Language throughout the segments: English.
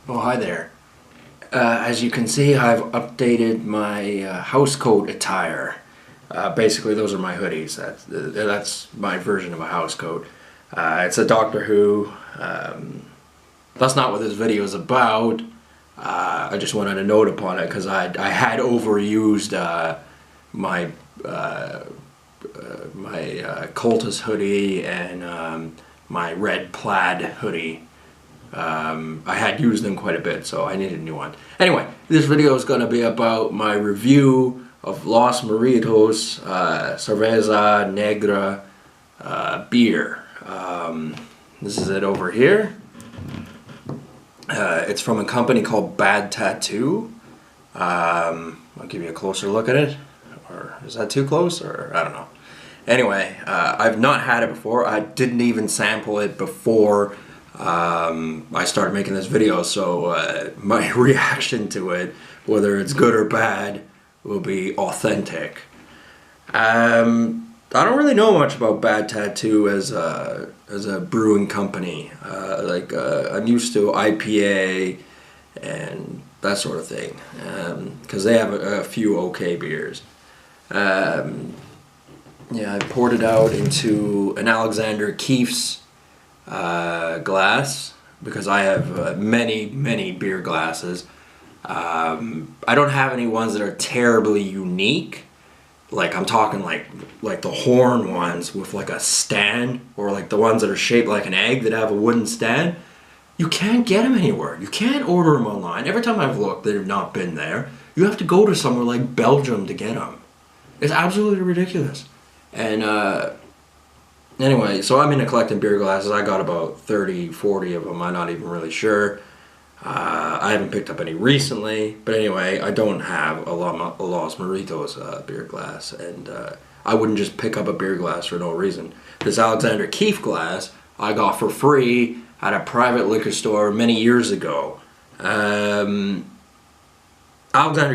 Oh, hi there. As you can see, I've updated my house coat attire. Basically, those are my hoodies. That's my version of a house coat. It's a Doctor Who. That's not what this video is about. I just wanted to note upon it because I had overused my cultist hoodie and my red plaid hoodie. I had used them quite a bit, so I needed a new one. Anyway, this video is going to be about my review of Los Muertos Cerveza Negra beer. This is it over here. It's from a company called Bad Tattoo. I'll give you a closer look at it. Or is that too close? Or I don't know. Anyway, I've not had it before. I didn't even sample it before I started making this video, so my reaction to it, whether it's good or bad, will be authentic. I don't really know much about Bad Tattoo as a brewing company. I'm used to IPA and that sort of thing, because they have a few okay beers. Yeah, I poured it out into an Alexander Keith's glass because I have many beer glasses. I don't have any ones that are terribly unique. Like I'm talking like the horn ones with like a stand, or like the ones that are shaped like an egg that have a wooden stand. You can't get them anywhere. You can't order them online. Every time I've looked, they've not been there. You have to go to somewhere like Belgium to get them. It's absolutely ridiculous. And anyway, so I'm into collecting beer glasses. I got about 30, 40 of them. I'm not even really sure. I haven't picked up any recently. But anyway, I don't have a Los Muertos beer glass. And I wouldn't just pick up a beer glass for no reason. This Alexander Keith glass I got for free at a private liquor store many years ago. Alexander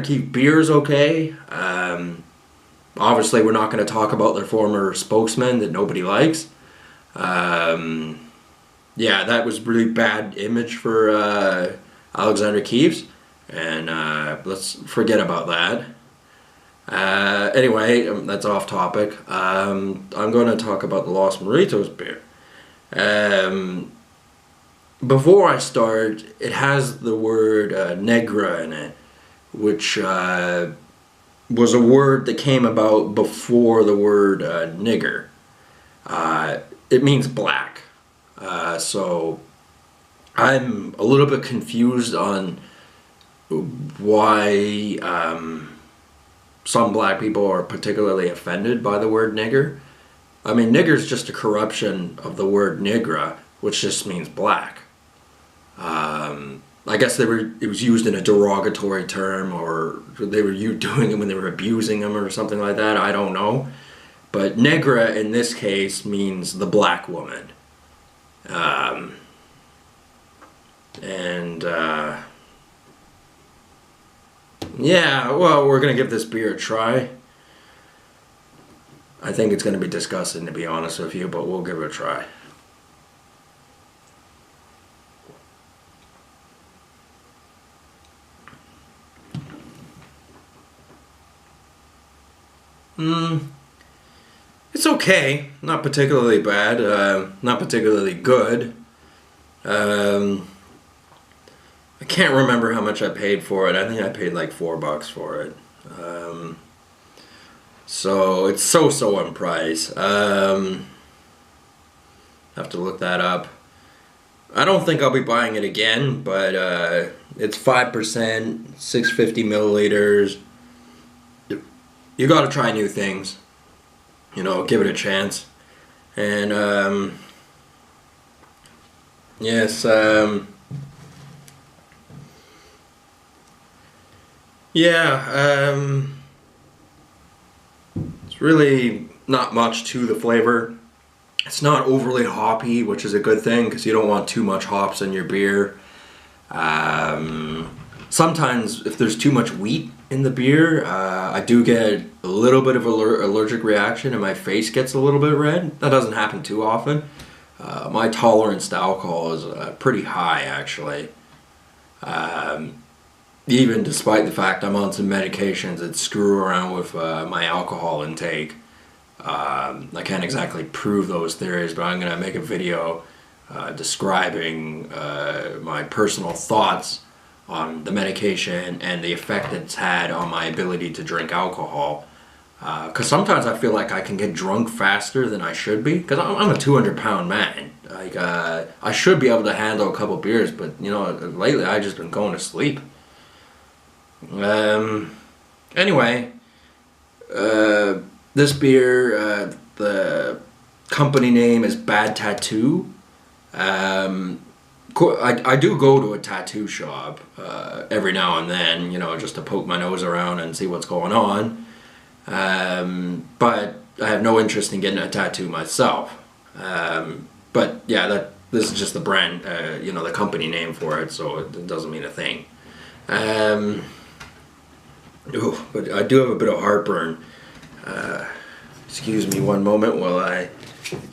Keith beer is okay. Obviously, we're not going to talk about their former spokesman that nobody likes. Yeah, that was really bad image for Alexander Keith's, and let's forget about that. Anyway, that's off topic. I'm going to talk about the Los Muertos beer. Before I start, it has the word negra in it, which was a word that came about before the word nigger. It means black. So I'm a little bit confused on why some black people are particularly offended by the word nigger. I mean, nigger is just a corruption of the word nigra, which just means black. I guess it was used in a derogatory term, or they were doing it when they were abusing them or something like that. I don't know. But negra in this case means the black woman. Yeah, well, we're going to give this beer a try. I think it's going to be disgusting, to be honest with you, but we'll give it a try. It's okay. Not particularly bad. Not particularly good. I can't remember how much I paid for it. I think I paid like $4 for it. So it's so on price. Have to look that up. I don't think I'll be buying it again, but it's 5%, 650 milliliters. You gotta try new things. You know, give it a chance. And yes, yeah, it's really not much to the flavor. It's not overly hoppy, which is a good thing because you don't want too much hops in your beer. Sometimes if there's too much wheat in the beer, I do get a little bit of allergic reaction and my face gets a little bit red. That doesn't happen too often. My tolerance to alcohol is pretty high, actually. Even despite the fact I'm on some medications that screw around with my alcohol intake. I can't exactly prove those theories, but I'm going to make a video describing my personal thoughts on the medication and the effect it's had on my ability to drink alcohol. Because sometimes I feel like I can get drunk faster than I should be. Because I'm a 200-pound man. Like I should be able to handle a couple beers, but you know, lately I've just been going to sleep. Anyway, this beer, the company name is Bad Tattoo. I do go to a tattoo shop every now and then, you know, just to poke my nose around and see what's going on. But I have no interest in getting a tattoo myself. But yeah, this is just the brand, you know, the company name for it, so it doesn't mean a thing. But I do have a bit of heartburn. Excuse me one moment while I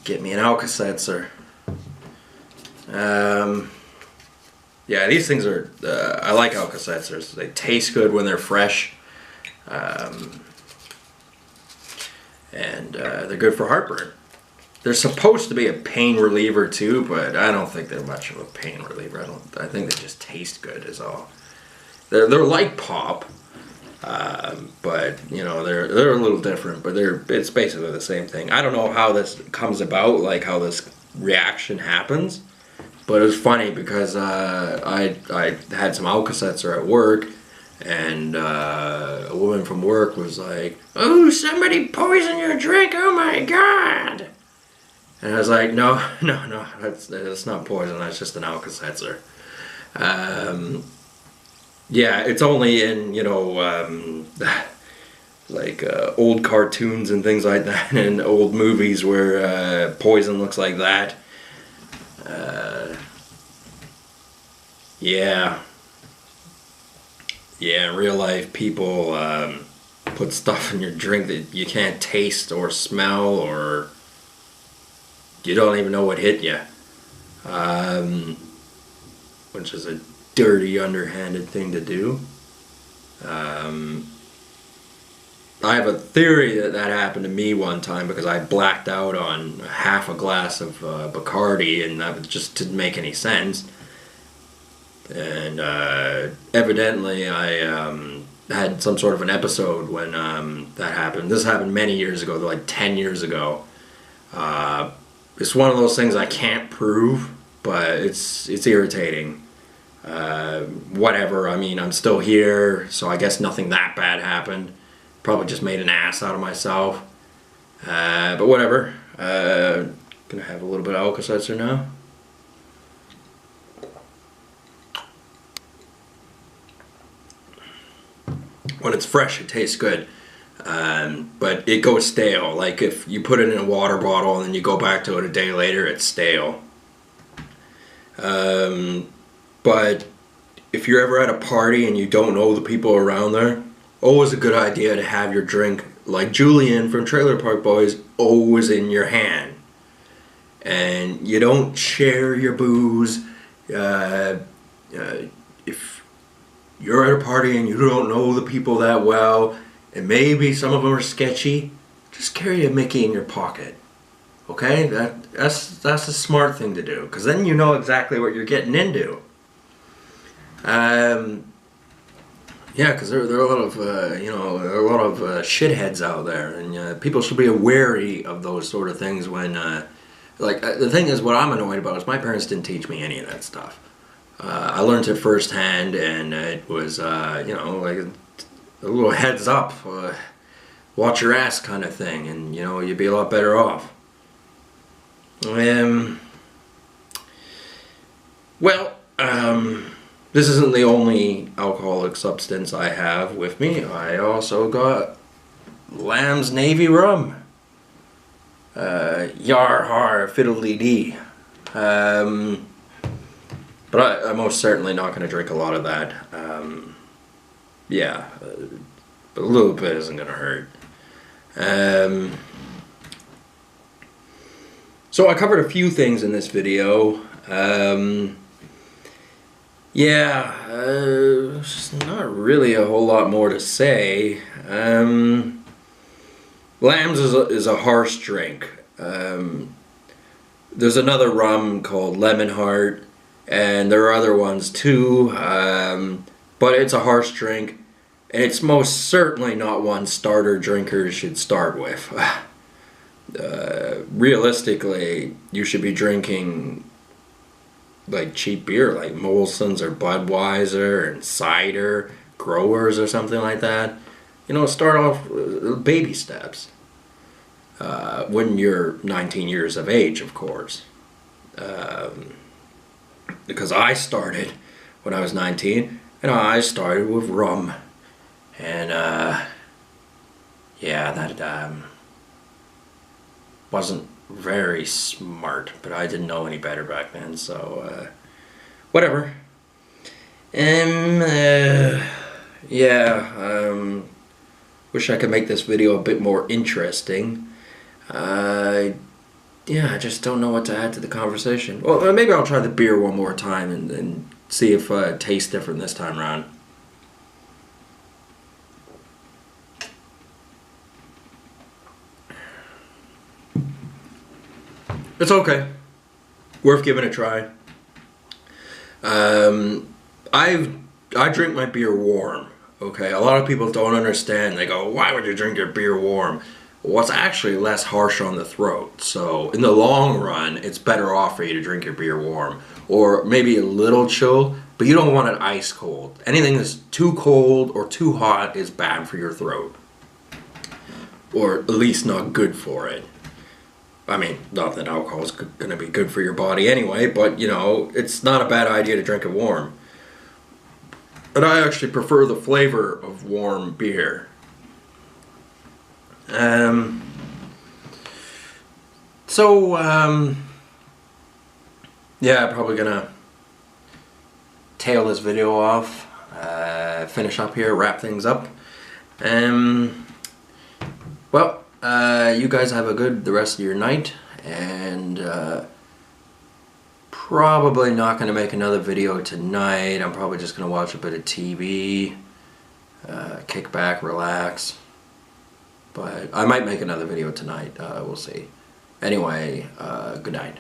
get me an Alka-Seltzer. Yeah, these things are, I like Alka-Seltzers. They taste good when they're fresh. And they're good for heartburn. They're supposed to be a pain reliever too, but I don't think they're much of a pain reliever. I think they just taste good is all. They're like pop, but you know they're a little different. But it's basically the same thing. I don't know how this comes about, like how this reaction happens, but it was funny because I had some Alka-Seltzer at work, and a woman from work was like, "Oh, somebody poisoned your drink! Oh my God!" And I was like, no, that's not poison. That's just an Alka-Seltzer. Yeah, it's only in, you know, like old cartoons and things like that, and old movies where poison looks like that. Yeah, in real life, people put stuff in your drink that you can't taste or smell, or you don't even know what hit you, which is a dirty, underhanded thing to do. I have a theory that happened to me one time because I blacked out on half a glass of Bacardi, and that just didn't make any sense. And evidently I had some sort of an episode when that happened. This happened many years ago, like 10 years ago. It's one of those things I can't prove, but it's irritating. Whatever, I mean, I'm still here, so I guess nothing that bad happened. Probably just made an ass out of myself. But whatever. Gonna have a little bit of Alka-Seltzer now. When it's fresh, it tastes good. But it goes stale. Like if you put it in a water bottle and then you go back to it a day later, it's stale. But if you're ever at a party and you don't know the people around there, always a good idea to have your drink, like Julian from Trailer Park Boys, always in your hand. And you don't share your booze. If you're at a party and you don't know the people that well, and maybe some of them are sketchy, just carry a Mickey in your pocket. Okay? That's a smart thing to do, because then you know exactly what you're getting into. Yeah, because there are a lot of shitheads out there, and people should be wary of those sort of things. When the thing is, what I'm annoyed about is my parents didn't teach me any of that stuff. I learned it firsthand, and it was like a little heads up, watch your ass kind of thing, and you'd be a lot better off. This isn't the only alcoholic substance I have with me. I also got Lamb's Navy Rum. Yar har fiddly-dee. But I'm most certainly not going to drink a lot of that. Yeah, but a little bit isn't going to hurt. So I covered a few things in this video. Yeah, there's not really a whole lot more to say. Lambs is a harsh drink. There's another rum called Lemon Heart, and there are other ones too, but it's a harsh drink, and it's most certainly not one starter drinkers should start with. Realistically, you should be drinking like cheap beer like Molson's or Budweiser and cider, growers or something like that. You know, start off baby steps. When you're 19 years of age, of course. Because I started when I was 19, and I started with rum. And yeah, that wasn't very smart, but I didn't know any better back then, so whatever. Yeah, wish I could make this video a bit more interesting. Yeah, I just don't know what to add to the conversation. Well, maybe I'll try the beer one more time and see if it tastes different this time around. It's okay. Worth giving a try. I drink my beer warm. Okay, a lot of people don't understand. They go, "Why would you drink your beer warm?" Well, it's actually less harsh on the throat. So in the long run, it's better off for you to drink your beer warm, or maybe a little chill. But you don't want it ice cold. Anything that's too cold or too hot is bad for your throat, or at least not good for it. I mean, not that alcohol is going to be good for your body anyway, but you know, it's not a bad idea to drink it warm. But I actually prefer the flavor of warm beer. Yeah, probably gonna tail this video off, finish up here, wrap things up. Well, you guys have the rest of your night, and probably not going to make another video tonight. I'm probably just going to watch a bit of TV, kick back, relax. But I might make another video tonight, we'll see. Anyway, good night.